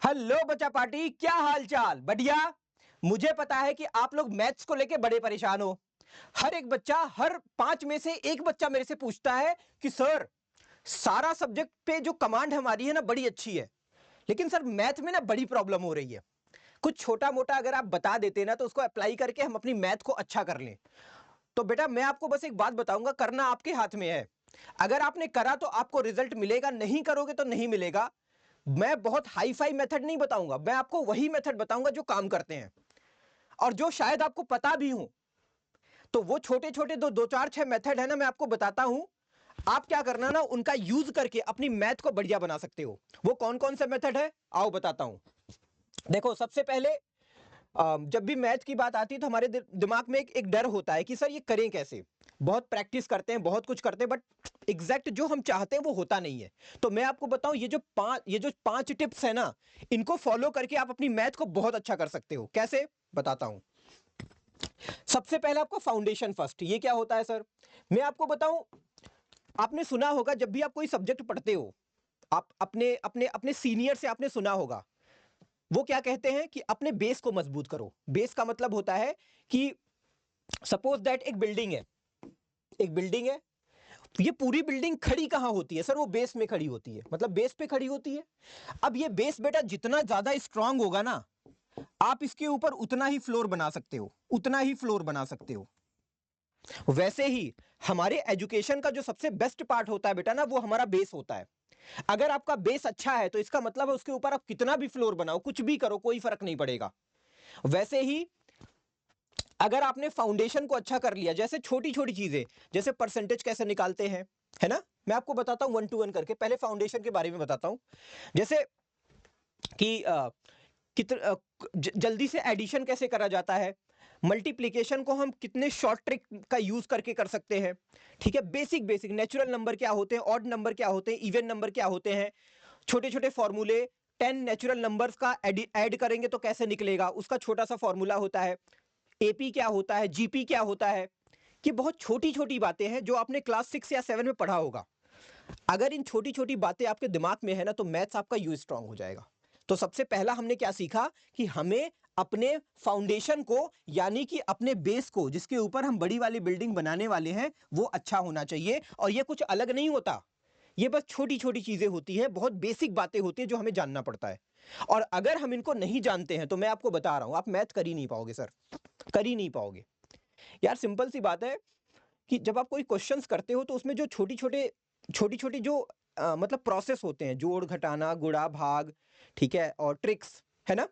Hello बच्चा party, क्या हाल चाल? बढ़िया। मुझे पता है कि आप लोग मैथ्स को लेके बड़े परेशान हो। हर एक बच्चा, हर 5 में से एक बच्चा मेरे से पूछता है कि सर, सारा सब्जेक्ट पे जो कमांड हमारी है ना बड़ी अच्छी है, लेकिन सर मैथ में ना बड़ी प्रॉब्लम हो रही है। कुछ छोटा मोटा अगर आप बता देते ना तो उसको अप्लाई करके हम अपनी मैथ को अच्छा कर लें। तो बेटा मैं आपको बस एक बात बताऊंगा, करना आपके हाथ में है। अगर आपने करा तो आपको रिजल्ट मिलेगा, नहीं करोगे तो नहीं मिलेगा। मैं बहुत हाई फाई मेथड नहीं बताऊंगा, मैं आपको वही मेथड बताऊंगा जो काम करते हैं और जो शायद आपको पता भी हो। तो वो छोटे छोटे दो दो चार छह मेथड है ना, मैं आपको बताता हूं। आप क्या करना ना, उनका यूज करके अपनी मैथ को बढ़िया बना सकते हो। वो कौन कौन से मेथड है आओ बताता हूं। देखो, सबसे पहले जब भी मैथ की बात आती है तो हमारे दिमाग में एक डर होता है कि सर ये करें कैसे। बहुत प्रैक्टिस करते हैं, बहुत कुछ करते हैं, बट एग्जैक्ट जो हम चाहते हैं वो होता नहीं है। तो मैं आपको बताऊं, ये जो पांच टिप्स है ना, इनको फॉलो करके आप अपनी मैथ को बहुत अच्छा कर सकते हो। कैसे बताता हूं। सबसे पहले आपको फाउंडेशन फर्स्ट। ये क्या होता है सर? मैं आपको बताऊं, आपने सुना होगा जब भी आप कोई सब्जेक्ट पढ़ते हो, आप अपने अपने अपने सीनियर से आपने सुना होगा, वो क्या कहते हैं कि अपने बेस को मजबूत करो। बेस का मतलब होता है कि सपोज दैट एक बिल्डिंग है, एक बिल्डिंग है, ये पूरी बिल्डिंग खड़ी कहां होती है सर? वो बेस में खड़ी होती है, मतलब बेस पे खड़ी होती है। अब ये बेस बेटा जितना ज्यादा स्ट्रांग होगा ना, आप इसके ऊपर उतना ही फ्लोर बना सकते हो, उतना ही फ्लोर बना सकते हो। वैसे ही हमारे एजुकेशन का जो सबसे बेस्ट पार्ट होता है बेटा ना, वो हमारा बेस होता है। अगर आपका बेस अच्छा है तो इसका मतलब है उसके ऊपर आप कितना भी फ्लोर बनाओ, कुछ भी करो, कोई फर्क नहीं पड़ेगा। वैसे ही अगर आपने फाउंडेशन को अच्छा कर लिया, जैसे छोटी छोटी चीजें, जैसे परसेंटेज कैसे निकालते हैं, है ना, मैं आपको बताता हूं वन टू वन करके। पहले फाउंडेशन के बारे में बताता हूं। जैसे कि जल्दी से एडिशन कैसे करा जाता है, मल्टीप्लिकेशन को हम कितने शॉर्ट ट्रिक का यूज करके कर सकते हैं। ठीक है, बेसिक बेसिक नेचुरल नंबर क्या होते हैं, ऑड नंबर क्या होते हैं, इवन नंबर क्या होते हैं, छोटे छोटे फॉर्मूले। 10 नेचुरल नंबर्स का ऐड करेंगे तो कैसे निकलेगा, उसका छोटा सा फॉर्मूला होता है। एपी क्या होता है, जीपी क्या होता है। कि बहुत छोटी छोटी बातें हैं जो आपने क्लास 6 या 7 में पढ़ा होगा। अगर इन छोटी छोटी बातें आपके दिमाग में है ना, तो मैथ्स आपका यू स्ट्रांग हो जाएगा। तो सबसे पहला हमने क्या सीखा कि हमें अपने फाउंडेशन को, यानी कि अपने बेस को, जिसके ऊपर हम बड़ी वाली बिल्डिंग बनाने वाले हैं, वो अच्छा होना चाहिए। और ये कुछ अलग नहीं होता, ये बस छोटी छोटी चीजें होती हैं, बहुत बेसिक बातें होती हैं जो हमें जानना पड़ता है। और अगर हम इनको नहीं जानते हैं तो मैं आपको बता रहा हूं, आप मैथ कर ही नहीं पाओगे सर, कर ही नहीं पाओगे। यार सिंपल सी बात है कि जब आप कोई क्वेश्चंस करते हो तो उसमें जो छोटी छोटी जो मतलब प्रोसेस होते हैं, जोड़ घटाना गुणा भाग, ठीक है, और ट्रिक्स, है ना,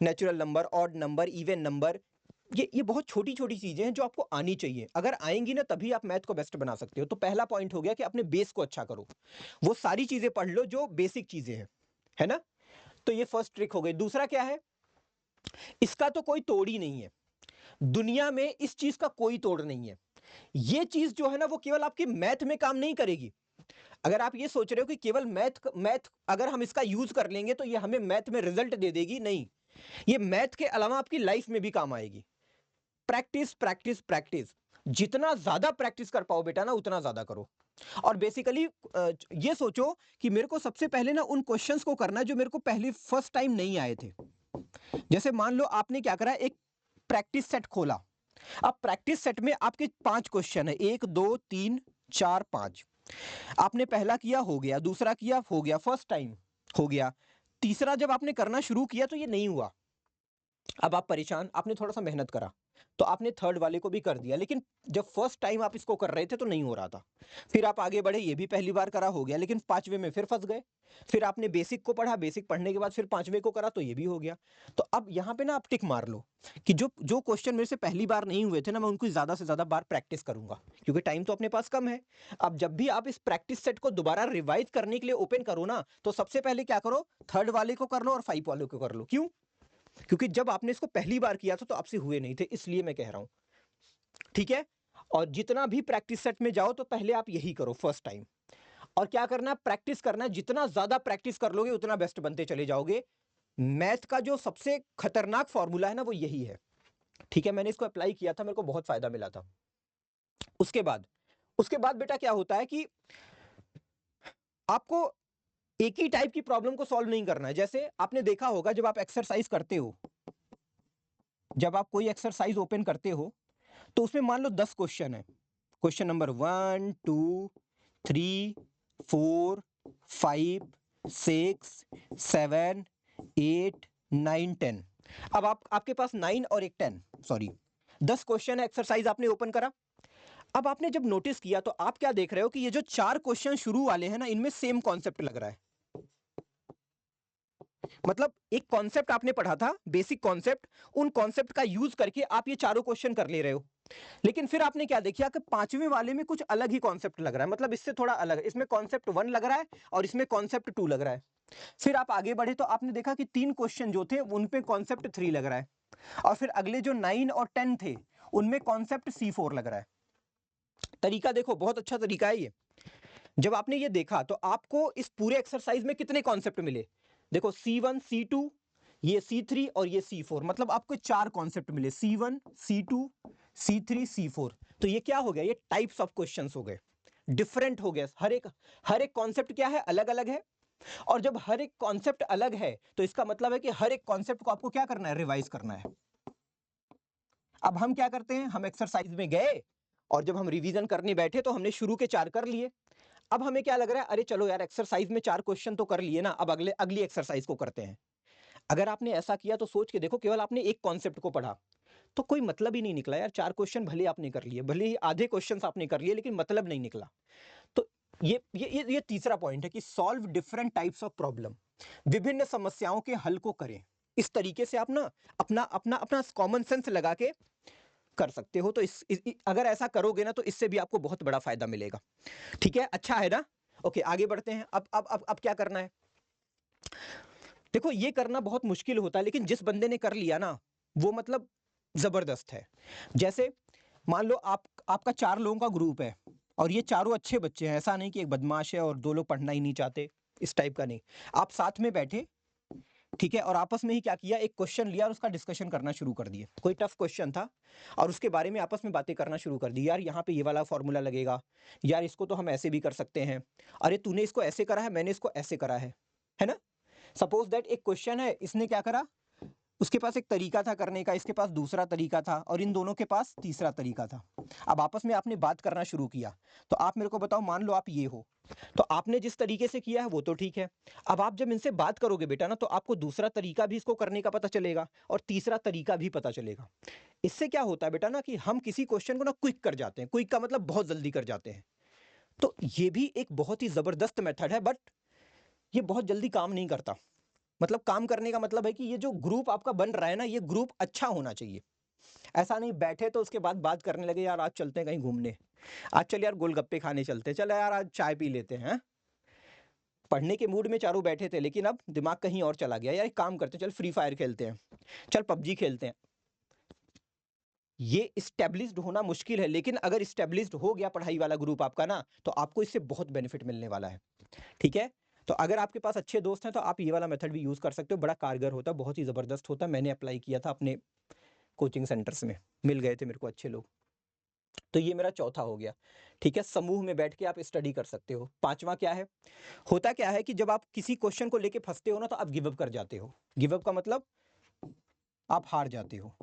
natural number, odd number, even number, ये बहुत छोटी छोटी चीजें हैं जो आपको आनी चाहिए। अगर आएंगी ना तभी आप मैथ को बेस्ट बना सकते हो। तो पहला पॉइंट हो गया कि अपने बेस को अच्छा करो, वो सारी चीजें पढ़ लो जो बेसिक चीजें हैं, है ना। तो ये फर्स्ट ट्रिक हो गई। दूसरा क्या है, इसका तो कोई तोड़ ही नहीं है, दुनिया में इस चीज का कोई तोड़ नहीं है। ये चीज जो है ना, वो केवल आपकी मैथ में काम नहीं करेगी। अगर आप ये सोच रहे हो कि केवल मैथ मैथ अगर हम इसका यूज कर लेंगे तो ये हमें मैथ में रिजल्ट दे देगी, नहीं, ये मैथ के अलावा आपकी लाइफ में भी काम आएगी। प्रैक्टिस प्रैक्टिस प्रैक्टिस, जितना ज्यादा प्रैक्टिस कर पाओ बेटा ना, उतना ज्यादा करो। और बेसिकली ये सोचो कि मेरे को सबसे पहले ना उन क्वेश्चंस को करना है जो मेरे को पहले फर्स्ट टाइम नहीं आए थे। जैसे मान लो आपने क्या करा, एक प्रैक्टिस सेट खोला। अब प्रैक्टिस सेट में आपके 5 क्वेश्चन है, 1 2 3 4 5। आपने पहला किया, हो गया, दूसरा किया, हो गया, फर्स्ट टाइम हो गया। तीसरा जब आपने करना शुरू किया तो ये नहीं हुआ। अब आप परेशान, आपने थोड़ा सा मेहनत करा, तो आपने थर्ड वाले को भी कर दिया, लेकिन जब फर्स्ट टाइम आप इसको कर रहे थे तो नहीं हो रहा था। फिर आप आगे बढ़े, ये भी पहली बार करा, हो गया, लेकिन पांचवे में फिर फंस गए। फिर आपने बेसिक को पढ़ा, बेसिक पढ़ने के बाद फिर पांचवे को करा तो ये भी हो गया। तो अब यहां पे ना आप टिक मार लो कि जो जो क्वेश्चन मेरे से पहली बार नहीं हुए थे ना, मैं उनको ज्यादा से ज्यादा बार प्रैक्टिस करूंगा, क्योंकि टाइम तो अपने पास कम है। अब जब भी आप इस प्रैक्टिस सेट को दोबारा रिवाइज करने के लिए ओपन करो ना, तो सबसे पहले क्या करो, थर्ड वाले को कर लो और 5 वाले को कर लो। क्यों? क्योंकि जब आपने इसको पहली बार किया था तो आपसे हुए नहीं थे, इसलिए मैं कह रहा हूं। ठीक है। और जितना भी प्रैक्टिस सेट में जाओ तो पहले आप यही करो फर्स्ट टाइम। और क्या करना, प्रैक्टिस करना, जितना ज्यादा प्रैक्टिस कर लोगे उतना बेस्ट बनते चले जाओगे। मैथ का जो सबसे खतरनाक फॉर्मूला है ना, वो यही है। ठीक है, मैंने इसको अप्लाई किया था, मेरे को बहुत फायदा मिला था। उसके बाद बेटा क्या होता है कि आपको एक ही टाइप की प्रॉब्लम को सॉल्व नहीं करना है। जैसे आपने देखा होगा जब आप एक्सरसाइज करते हो, जब आप कोई एक्सरसाइज ओपन करते हो तो उसमें मान लो 10 क्वेश्चन है। Question number 1 2 3 4 5 6 7 8 9 10। अब आप आपके पास 9 और एक 10, सॉरी 10 क्वेश्चन है, एक्सरसाइज आपने ओपन करा। अब आपने जब नोटिस किया तो आप क्या देख रहे हो कि ये जो 4 क्वेश्चन शुरू वाले हैं ना, इनमें सेम कॉन्सेप्ट लग रहा है। मतलब एक कॉन्सेप्ट आपने पढ़ा था, बेसिक कॉन्सेप्ट, उन कॉन्सेप्ट का यूज करके आप ये चारों क्वेश्चन कर ले रहे हो। लेकिन फिर आपने क्या देखा कि पांचवें वाले में कुछ अलग ही कॉन्सेप्ट लग रहा है, मतलब इससे थोड़ा अलग है। इसमें कॉन्सेप्ट 1 लग रहा है और इसमें कॉन्सेप्ट 2 लग रहा है। फिर आप आगे बढ़े तो आपने देखा कि 3 क्वेश्चन जो थे उन पे कॉन्सेप्ट 3 लग रहा है, और फिर अगले जो 9 और 10 थे उनमें कॉन्सेप्ट C4 लग रहा है। तरीका देखो, बहुत अच्छा तरीका है ये। जब आपने ये देखा तो आपको इस पूरे एक्सरसाइज में कितने कॉन्सेप्ट मिले? देखो C1 C2, ये C3 और ये C4, मतलब आपको 4 कॉन्सेप्ट मिले, C1 C2 C3 C4। तो ये क्या हो गया? ये टाइप्स ऑफ क्वेश्चंस हो गए, डिफरेंट हो गए। हर एक कॉन्सेप्ट क्या है? अलग अलग है। और जब हर एक कॉन्सेप्ट अलग है तो इसका मतलब है कि हर एक कॉन्सेप्ट को आपको क्या करना है? रिवाइज करना है। अब हम क्या करते हैं, हम एक्सरसाइज में गए और जब हम रिवीजन करने बैठे तो हमने शुरू के 4 कर लिए। अब हमें क्या लग रहा है, अरे चलो यार एक्सरसाइज में 4 क्वेश्चन तो कर लिए ना, अब अगली एक्सरसाइज को करते हैं। अगर आपने ऐसा किया तो सोच के देखो, केवल आपने एक कॉन्सेप्ट को पढ़ा तो कोई मतलब ही नहीं निकला यार। 4 क्वेश्चन भले आपने कर लिए, भले ही आधे क्वेश्चंस आपने कर लिए, लेकिन मतलब नहीं निकला। तो ये तीसरा पॉइंट है कि solve different types of problem, विभिन्न समस्याओं के हल को करें। इस तरीके से आप ना अपना अपना अपना कॉमन सेंस लगा के कर सकते हो। तो अगर ऐसा करोगे ना तो इससे भी आपको बहुत बड़ा फायदा मिलेगा। ठीक है, अच्छा है ना? ओके, आगे बढ़ते हैं। अब क्या करना है? देखो, ये करना बहुत मुश्किल होता है, लेकिन जिस बंदे ने कर लिया ना, वो मतलब जबरदस्त है। जैसे मान लो आपका 4 लोगों का ग्रुप है और ये चारों अच्छे बच्चे हैं, ऐसा नहीं कि एक बदमाश है और 2 लोग पढ़ना ही नहीं चाहते, इस टाइप का नहीं। आप साथ में बैठे, ठीक है, और आपस में ही क्या किया, एक क्वेश्चन लिया और उसका डिस्कशन करना शुरू कर दिए। कोई टफ क्वेश्चन था और उसके बारे में आपस में बातें करना शुरू कर दी। यार यहाँ पे ये वाला फॉर्मूला लगेगा, यार इसको तो हम ऐसे भी कर सकते हैं, अरे तूने इसको ऐसे करा है, मैंने इसको ऐसे करा है ना? सपोज दैट एक क्वेश्चन है, इसने क्या करा, उसके पास एक तरीका था करने का, इसके पास दूसरा तरीका था और इन दोनों के पास तीसरा तरीका था। अब आपस में आपने बात करना शुरू किया, तो आप मेरे को बताओ, मान लो आप ये हो, तो आपने जिस तरीके से किया है वो तो ठीक है। अब आप जब इनसे बात करोगे बेटा ना, तो आपको दूसरा तरीका भी इसको करने का पता चलेगा और तीसरा तरीका भी पता चलेगा। इससे क्या होता है बेटा ना कि हम किसी क्वेश्चन को ना क्विक कर जाते हैं, क्विक का मतलब बहुत जल्दी कर जाते हैं। तो ये भी एक बहुत ही जबरदस्त मेथड है, बट ये बहुत जल्दी काम नहीं करता। मतलब काम करने का मतलब है कि ये जो ग्रुप आपका बन रहा है ना, ये ग्रुप अच्छा होना चाहिए। ऐसा नहीं बैठे तो उसके बाद बात करने लगे, यार आज चलते हैं कहीं घूमने, आज चल यार गोलगप्पे खाने चलते हैं, चल यार आज चाय पी लेते हैं। पढ़ने के मूड में चारों बैठे थे, लेकिन अब दिमाग कहीं और चला गया, यार एक काम करते हैं, चल फ्री फायर खेलते हैं, चल पबजी खेलते हैं। ये स्टेब्लिश्ड होना मुश्किल है, लेकिन अगर स्टेब्लिश्ड हो गया पढ़ाई वाला ग्रुप आपका ना, तो आपको इससे बहुत बेनिफिट मिलने वाला है। ठीक है, तो अगर आपके पास अच्छे दोस्त हैं तो आप ये वाला मेथड भी यूज कर सकते हो, बड़ा कारगर होता है, बहुत ही जबरदस्त होता है। मैंने अप्लाई किया था अपने कोचिंग सेंटर्स में, मिल गए थे मेरे को अच्छे लोग। तो ये मेरा चौथा हो गया। ठीक है, समूह में बैठ के आप स्टडी कर सकते हो। पांचवा क्या है? होता क्या है कि जब आप किसी क्वेश्चन को लेके फंसते हो ना, तो आप गिव अप कर जाते हो। गिव अप का मतलब आप हार जाते हो।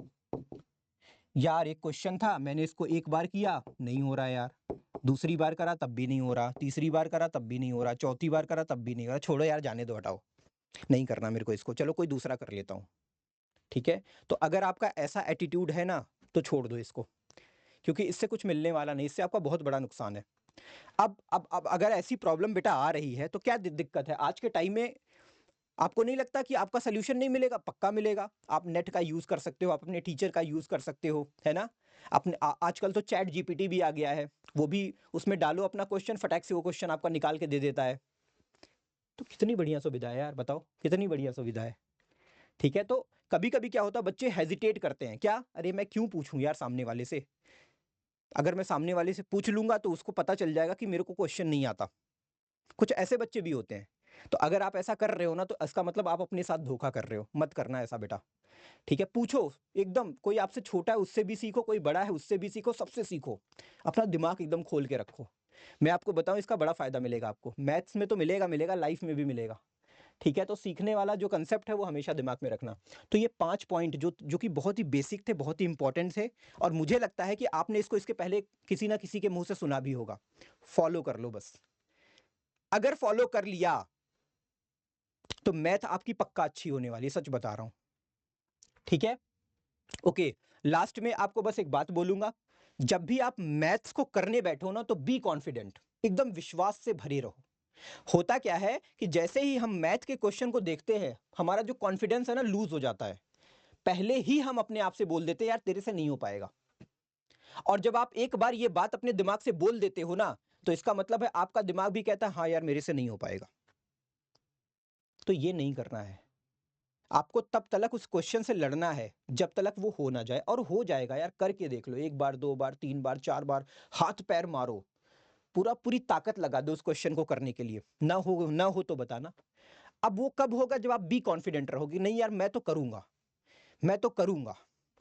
यार एक क्वेश्चन था, मैंने इसको एक बार किया, नहीं हो रहा यार, दूसरी बार करा तब भी नहीं हो रहा, तीसरी बार करा तब भी नहीं हो रहा, चौथी बार करा तब भी नहीं हो रहा, छोड़ो यार, जाने दो, हटाओ, नहीं करना मेरे को इसको, चलो कोई दूसरा कर लेता हूँ। ठीक है, तो अगर आपका ऐसा एटीट्यूड है ना, तो छोड़ दो इसको, क्योंकि इससे कुछ मिलने वाला नहीं, इससे आपका बहुत बड़ा नुकसान है। अब अगर ऐसी प्रॉब्लम बेटा आ रही है तो क्या दिक्कत है? आज के टाइम में आपको नहीं लगता कि आपका सोल्यूशन नहीं मिलेगा? पक्का मिलेगा। आप नेट का यूज कर सकते हो, आप अपने टीचर का यूज कर सकते हो, है ना? आजकल तो चैट जीपीटी भी आ गया है, वो भी उसमें डालो अपना क्वेश्चन, फटाक से वो क्वेश्चन आपका निकाल के दे देता है। तो कितनी बढ़िया सुविधा है यार, बताओ कितनी बढ़िया सुविधा है। ठीक है, तो कभी कभी क्या होता है, बच्चे हेजिटेट करते हैं, क्या, अरे मैं क्यों पूछूं यार सामने वाले से, अगर मैं सामने वाले से पूछ लूंगा तो उसको पता चल जाएगा कि मेरे को क्वेश्चन नहीं आता। कुछ ऐसे बच्चे भी होते हैं। तो अगर आप ऐसा कर रहे हो ना, तो इसका मतलब आप अपने साथ धोखा कर रहे हो, मत करना ऐसा बेटा। ठीक है, पूछो एकदम, कोई आपसे छोटा है उससे भी सीखो, कोई बड़ा है उससे भी सीखो, सबसे सीखो, अपना दिमाग एकदम खोल के रखो। मैं आपको बताऊं इसका बड़ा फायदा मिलेगा आपको, मैथ्स में तो मिलेगा, लाइफ में भी मिलेगा। ठीक है, तो सीखने वाला जो कंसेप्ट है वो हमेशा दिमाग में रखना। तो ये 5 पॉइंट जो कि बहुत ही बेसिक थे, बहुत ही इंपॉर्टेंट थे, और मुझे लगता है कि आपने इसको इसके पहले किसी ना किसी के मुंह से सुना भी होगा। फॉलो कर लो बस। अगर फॉलो कर लिया तो मैथ आपकी पक्का अच्छी होने वाली है, सच बता रहा हूं। ठीक है, ओके। लास्ट में आपको बस एक बात बोलूंगा, जब भी आप मैथ्स को करने बैठो ना तो बी कॉन्फिडेंट, एकदम विश्वास से भरे रहो। होता क्या है कि जैसे ही हम मैथ के क्वेश्चन को देखते हैं, हमारा जो कॉन्फिडेंस है ना लूज हो जाता है। पहले ही हम अपने आप से बोल देते हैं यार तेरे से नहीं हो पाएगा। और जब आप एक बार ये बात अपने दिमाग से बोल देते हो ना, तो इसका मतलब है आपका दिमाग भी कहता है हाँ यार मेरे से नहीं हो पाएगा। तो ये नहीं करना है आपको। तब तक उस क्वेश्चन से लड़ना है जब तक वो हो ना जाए, और हो जाएगा यार। करके देख लो, 1 बार 2 बार 3 बार 4 बार, हाथ पैर मारो, पूरी ताकत लगा दो उस क्वेश्चन को करने के लिए। ना हो तो बताना। अब वो कब होगा, जब आप बी कॉन्फिडेंट रहोगे, नहीं यार मैं तो करूंगा, मैं तो करूंगा।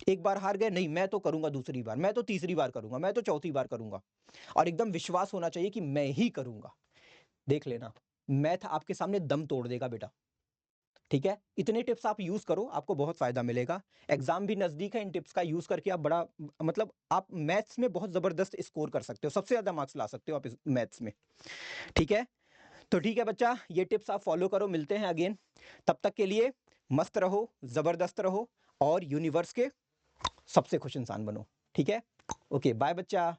एक बार हार गए, नहीं मैं तो करूंगा, दूसरी बार, मैं तो तीसरी बार करूंगा, मैं तो चौथी बार करूंगा। और एकदम विश्वास होना चाहिए कि मैं ही करूंगा। देख लेना, मैथ आपके सामने दम तोड़ देगा बेटा। ठीक है, इतने टिप्स आप यूज करो, आपको बहुत फायदा मिलेगा। एग्जाम भी नजदीक है, इन टिप्स का यूज करके आप बड़ा मतलब आप मैथ्स में बहुत जबरदस्त स्कोर कर सकते हो, सबसे ज्यादा मार्क्स ला सकते हो आप इस मैथ्स में। ठीक है, तो ठीक है बच्चा, ये टिप्स आप फॉलो करो। मिलते हैं अगेन, तब तक के लिए मस्त रहो, जबरदस्त रहो, और यूनिवर्स के सबसे खुश इंसान बनो। ठीक है, ओके बाय बच्चा।